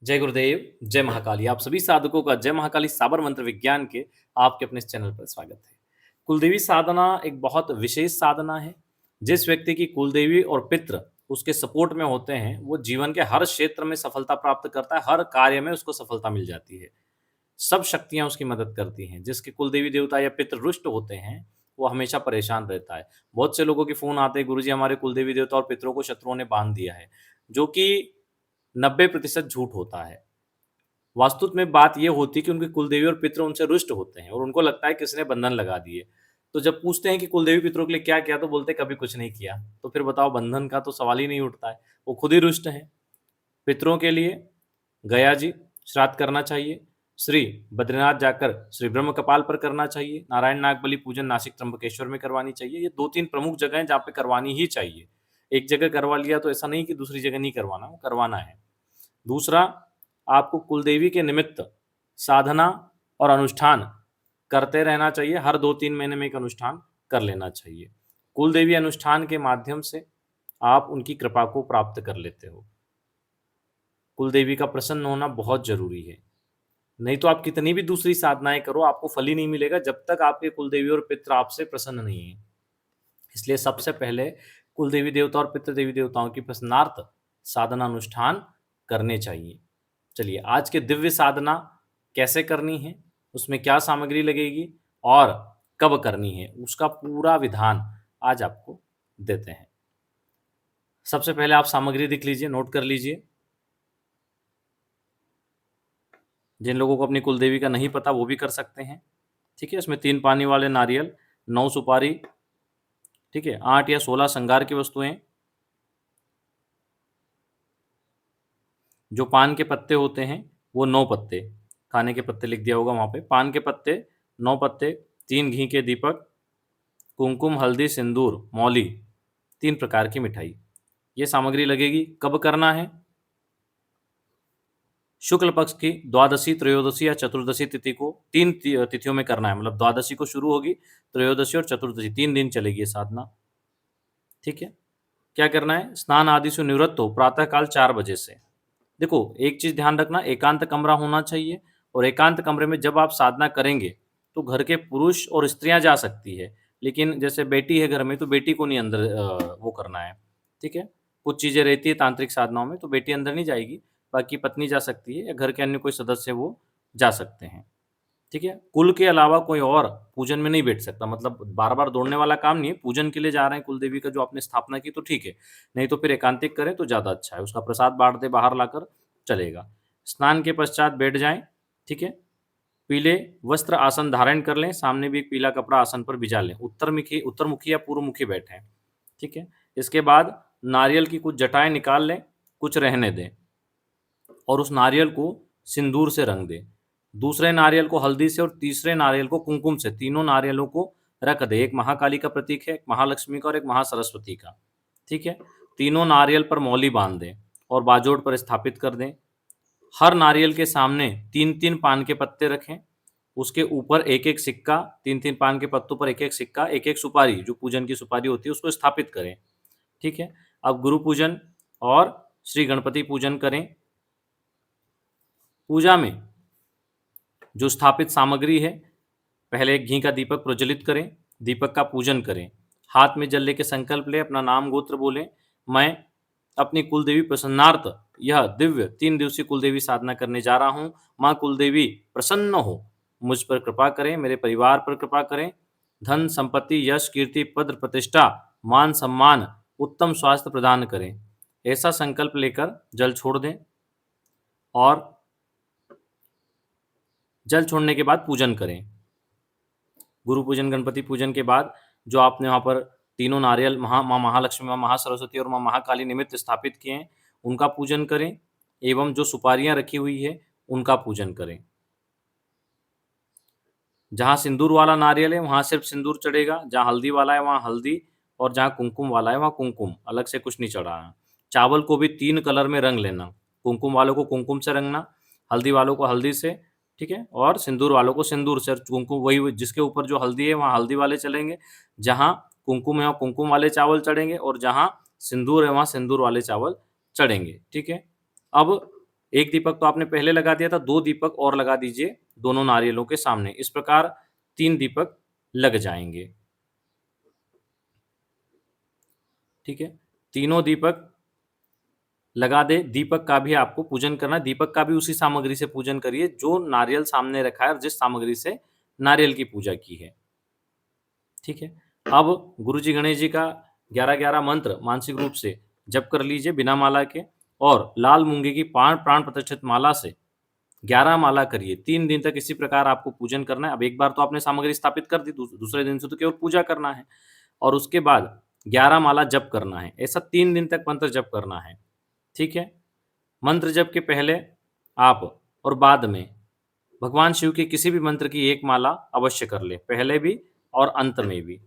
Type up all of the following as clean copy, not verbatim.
जय गुरुदेव, जय महाकाली। आप सभी साधकों का जय महाकाली साबर मंत्र विज्ञान के आपके अपने इस चैनल पर स्वागत है। कुलदेवी साधना एक बहुत विशेष साधना है। जिस व्यक्ति की कुलदेवी और पितृ उसके सपोर्ट में होते हैं, वो जीवन के हर क्षेत्र में सफलता प्राप्त करता है, हर कार्य में उसको सफलता मिल जाती है। सब शक्तियाँ उसकी मदद करती हैं। जिसके कुलदेवी देवता या पितृ रुष्ट होते हैं, वो हमेशा परेशान रहता है। बहुत से लोगों के फ़ोन आते हैं, गुरुजी हमारे कुलदेवी देवता और पितरों को शत्रुओं ने बाँध दिया है, जो कि 90% झूठ होता है। वास्तुत में बात ये होती है कि उनके कुलदेवी और पितृ उनसे रुष्ट होते हैं और उनको लगता है किसी ने बंधन लगा दिए। तो जब पूछते हैं कि कुलदेवी पितरों के लिए क्या किया? तो बोलते हैं कभी कुछ नहीं किया। तो फिर बताओ बंधन का तो सवाल ही नहीं उठता है। वो खुद ही रुष्ट हैं। पितरों के लिए गया जी श्राद्ध करना चाहिए। श्री बद्रीनाथ जाकर श्री ब्रह्म कपाल पर करना चाहिए। नारायण नागबली पूजन नासिक त्र्यंबकेश्वर में करवानी चाहिए। ये 2-3 प्रमुख जगह हैं जहाँ पे करवानी ही चाहिए। एक जगह करवा लिया तो ऐसा नहीं कि दूसरी जगह नहीं करवाना, वो करवाना है। दूसरा, आपको कुलदेवी के निमित्त साधना और अनुष्ठान करते रहना चाहिए। हर 2-3 महीने में एक अनुष्ठान कर लेना चाहिए। कुलदेवी अनुष्ठान के माध्यम से आप उनकी कृपा को प्राप्त कर लेते हो। कुलदेवी का प्रसन्न होना बहुत ज़रूरी है। नहीं तो आप कितनी भी दूसरी साधनाएँ करो, आपको फल ही नहीं मिलेगा जब तक आपके कुलदेवी और पितृ आपसे प्रसन्न नहीं हैं। इसलिए सबसे पहले कुलदेवी देवता और पितृ देवी देवताओं की प्रसन्नार्थ साधना अनुष्ठान करने चाहिए। चलिए आज के दिव्य साधना कैसे करनी है, उसमें क्या सामग्री लगेगी और कब करनी है, उसका पूरा विधान आज आपको देते हैं। सबसे पहले आप सामग्री लिख लीजिए, नोट कर लीजिए। जिन लोगों को अपनी कुलदेवी का नहीं पता वो भी कर सकते हैं। ठीक है, इसमें 3 पानी वाले नारियल, 9 सुपारी, ठीक है, 8 या 16 श्रृंगार की वस्तुएं, जो पान के पत्ते होते हैं वो 9 पत्ते, खाने के पत्ते लिख दिया होगा वहाँ पे, पान के पत्ते 9 पत्ते, 3 घी के दीपक, कुमकुम, हल्दी, सिंदूर, मौली, 3 प्रकार की मिठाई। ये सामग्री लगेगी। कब करना है? शुक्ल पक्ष की द्वादशी, त्रयोदशी या चतुर्दशी तिथि को, 3 तिथियों में करना है। मतलब द्वादशी को शुरू होगी, त्रयोदशी और चतुर्दशी 3 दिन चलेगी ये साधना। ठीक है, क्या करना है? स्नान आदि से निवृत्त हो प्रातःकाल 4 बजे से। देखो एक चीज ध्यान रखना, एकांत कमरा होना चाहिए और एकांत कमरे में जब आप साधना करेंगे तो घर के पुरुष और स्त्रियां जा सकती है, लेकिन जैसे बेटी है घर में तो बेटी को नहीं अंदर वो करना है। ठीक है, कुछ चीजें रहती है तांत्रिक साधनाओं में तो बेटी अंदर नहीं जाएगी, बाकी पत्नी जा सकती है या घर के अन्य कोई सदस्य वो जा सकते हैं। ठीक है, कुल के अलावा कोई और पूजन में नहीं बैठ सकता। मतलब बार बार दौड़ने वाला काम नहीं है। पूजन के लिए जा रहे हैं कुल देवी का, जो आपने स्थापना की तो ठीक है, नहीं तो फिर एकांतिक करें तो ज़्यादा अच्छा है। उसका प्रसाद बांट दे बाहर लाकर, चलेगा। स्नान के पश्चात बैठ जाएं। ठीक है, पीले वस्त्र आसन धारण कर लें, सामने भी एक पीला कपड़ा आसन पर बिछा लें, उत्तरमुखी या पूर्वमुखी बैठें। ठीक है, इसके बाद नारियल की कुछ जटाएं निकाल लें, कुछ रहने दें और उस नारियल को सिंदूर से रंग दें। दूसरे नारियल को हल्दी से और तीसरे नारियल को कुमकुम से। तीनों नारियलों को रख दें। एक महाकाली का प्रतीक है, एक महालक्ष्मी का और एक महासरस्वती का। ठीक है, तीनों नारियल पर मौली बांध दें और बाजोड़ पर स्थापित कर दें। हर नारियल के सामने 3-3 पान के पत्ते रखें, उसके ऊपर एक एक सिक्का, 3-3 पान के पत्तों पर एक एक सिक्का, एक एक सुपारी, जो पूजन की सुपारी होती है उसको स्थापित करें। ठीक है, अब गुरु पूजन और श्री गणपति पूजन करें। पूजा में जो स्थापित सामग्री है, पहले एक घी का दीपक प्रज्वलित करें, दीपक का पूजन करें, हाथ में जल लेके संकल्प लें, अपना नाम गोत्र बोलें। मैं अपनी कुलदेवी प्रसन्नार्थ यह दिव्य 3 दिवसीय कुलदेवी साधना करने जा रहा हूँ। माँ कुलदेवी प्रसन्न हो, मुझ पर कृपा करें, मेरे परिवार पर कृपा करें, धन संपत्ति यश कीर्ति पद प्रतिष्ठा मान सम्मान उत्तम स्वास्थ्य प्रदान करें। ऐसा संकल्प लेकर जल छोड़ दें और जल छोड़ने के बाद पूजन करें। गुरु पूजन गणपति पूजन के बाद जो आपने वहाँ पर तीनों नारियल माँ महालक्ष्मी, माँ महासरस्वती और माँ महाकाली निमित्त स्थापित किए हैं, उनका पूजन करें एवं जो सुपारियाँ रखी हुई है उनका पूजन करें। जहाँ सिंदूर वाला नारियल है वहाँ सिर्फ सिंदूर चढ़ेगा, जहाँ हल्दी वाला है वहाँ हल्दी और जहाँ कुमकुम वाला है वहाँ कुमकुम, अलग से कुछ नहीं चढ़ाना। चावल को भी 3 कलर में रंग लेना, कुमकुम वालों को कुमकुम से रंगना, हल्दी वालों को हल्दी से, ठीक है, और सिंदूर वालों को सिंदूर से। कुमकुम वही जिसके ऊपर जो हल्दी है वहाँ हल्दी वाले चलेंगे, जहाँ कुमकुम है वहाँ कुमकुम वाले चावल चढ़ेंगे और जहाँ सिंदूर है वहाँ सिंदूर वाले चावल चढ़ेंगे। ठीक है, अब एक दीपक तो आपने पहले लगा दिया था, 2 दीपक और लगा दीजिए दोनों नारियलों के सामने। इस प्रकार 3 दीपक लग जाएँगे। ठीक है? तीनों दीपक लगा दें। दीपक का भी आपको पूजन करना है। दीपक का भी उसी सामग्री से पूजन करिए जो नारियल सामने रखा है और जिस सामग्री से नारियल की पूजा की है। ठीक है? अब गुरु जी गणेश जी का 11-11 मंत्र मानसिक रूप से जप कर लीजिए बिना माला के, और लाल मूंगे की प्राण प्रतिष्ठित माला से 11 माला करिए। 3 दिन तक इसी प्रकार आपको पूजन करना है। अब एक बार तो आपने सामग्री स्थापित कर दी, दूसरे दिन से तो केवल पूजा करना है, और उसके बाद 11 माला जप करना है। ऐसा 3 दिन तक मंत्र जप करना है। ठीक है? मंत्र जप के पहले आप और बाद में भगवान शिव के किसी भी मंत्र की एक माला अवश्य कर लें, पहले भी और अंत में भी।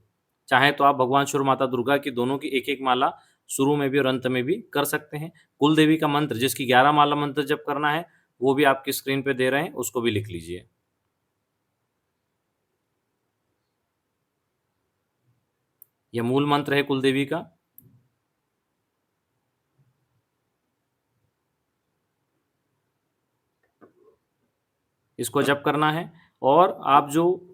चाहे तो आप भगवान शिव और माता दुर्गा की दोनों की एक-एक माला शुरू में भी और अंत में भी कर सकते हैं। कुल देवी का मंत्र जिसकी 11 माला मंत्र जप करना है, वो भी आपकी स्क्रीन पे दे रहे हैं, उसको भी लिख लीजिए। यह मूल मंत्र है कुल देवी का। इसको जप करना है, और आप जो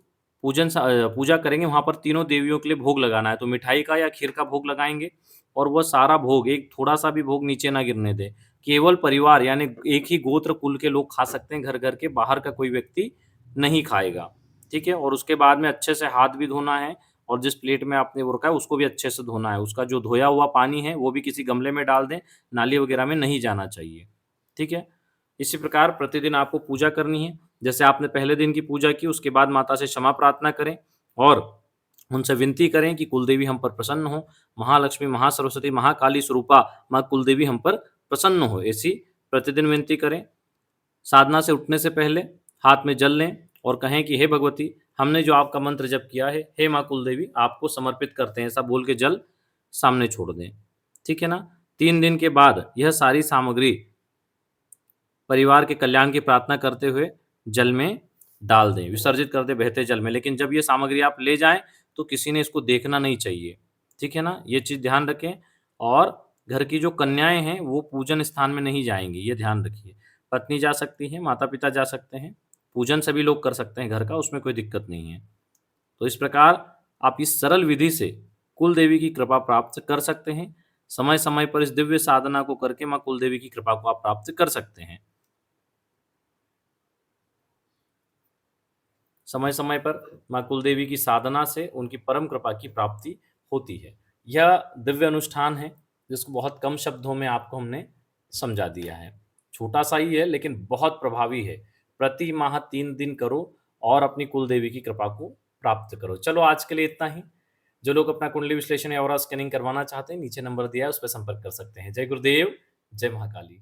पूजा करेंगे वहाँ पर तीनों देवियों के लिए भोग लगाना है। तो मिठाई का या खीर का भोग लगाएँगे, और वह सारा भोग, एक थोड़ा-सा भी भोग नीचे ना गिरने दें। केवल परिवार यानी एक ही गोत्र कुल के लोग खा सकते हैं, घर-घर के बाहर का कोई व्यक्ति नहीं खाएगा। ठीक है? और उसके बाद में अच्छे से हाथ भी धोना है, और जिस प्लेट में आपने वो रखा है उसको भी अच्छे से धोना है। उसका जो धोया हुआ पानी है वो भी किसी गमले में डाल दें, नाली वगैरह में नहीं जाना चाहिए। ठीक है? इसी प्रकार प्रतिदिन आपको पूजा करनी है। जैसे आपने पहले दिन की पूजा की, उसके बाद माता से क्षमा प्रार्थना करें और उनसे विनती करें कि कुलदेवी हम पर प्रसन्न हो, महालक्ष्मी, महासरस्वती, महाकाली स्वरूपा माँ कुलदेवी हम पर प्रसन्न हो, ऐसी प्रतिदिन विनती करें। साधना से उठने से पहले हाथ में जल लें और कहें कि हे भगवती, हमने जो आपका मंत्र जप किया है, हे माँ कुलदेवी, आपको समर्पित करते हैं, ऐसा बोल के जल सामने छोड़ दें। ठीक है ना? 3 दिन के बाद यह सारी सामग्री परिवार के कल्याण की प्रार्थना करते हुए जल में डाल दें, विसर्जित कर दें बहते जल में। लेकिन जब ये सामग्री आप ले जाएँ, तो किसी ने इसको देखना नहीं चाहिए। ठीक है ना? ये चीज़ ध्यान रखें, और घर की जो कन्याएँ हैं, वो पूजन स्थान में नहीं जाएँगी, ये ध्यान रखिए। पत्नी जा सकती है, माता-पिता जा सकते हैं, पूजन सभी लोग कर सकते हैं घर का, उसमें कोई दिक्कत नहीं है। तो इस प्रकार आप इस सरल विधि से कुल देवी की कृपा प्राप्त कर सकते हैं। समय-समय पर इस दिव्य साधना को करके माँ कुल देवी की कृपा को आप प्राप्त कर सकते हैं। समय-समय पर माँ कुलदेवी की साधना से उनकी परम कृपा की प्राप्ति होती है। यह दिव्य अनुष्ठान है, जिसको बहुत कम शब्दों में आपको हमने समझा दिया है। छोटा-सा ही है लेकिन बहुत प्रभावी है। प्रति माह 3 दिन करो और अपनी कुलदेवी की कृपा को प्राप्त करो। चलो आज के लिए इतना ही। जो लोग अपना कुंडली विश्लेषण या ऑरा स्कैनिंग करवाना चाहते हैं, नीचे नंबर दिया है, उस पे संपर्क कर सकते हैं। जय गुरुदेव, जय महाकाली।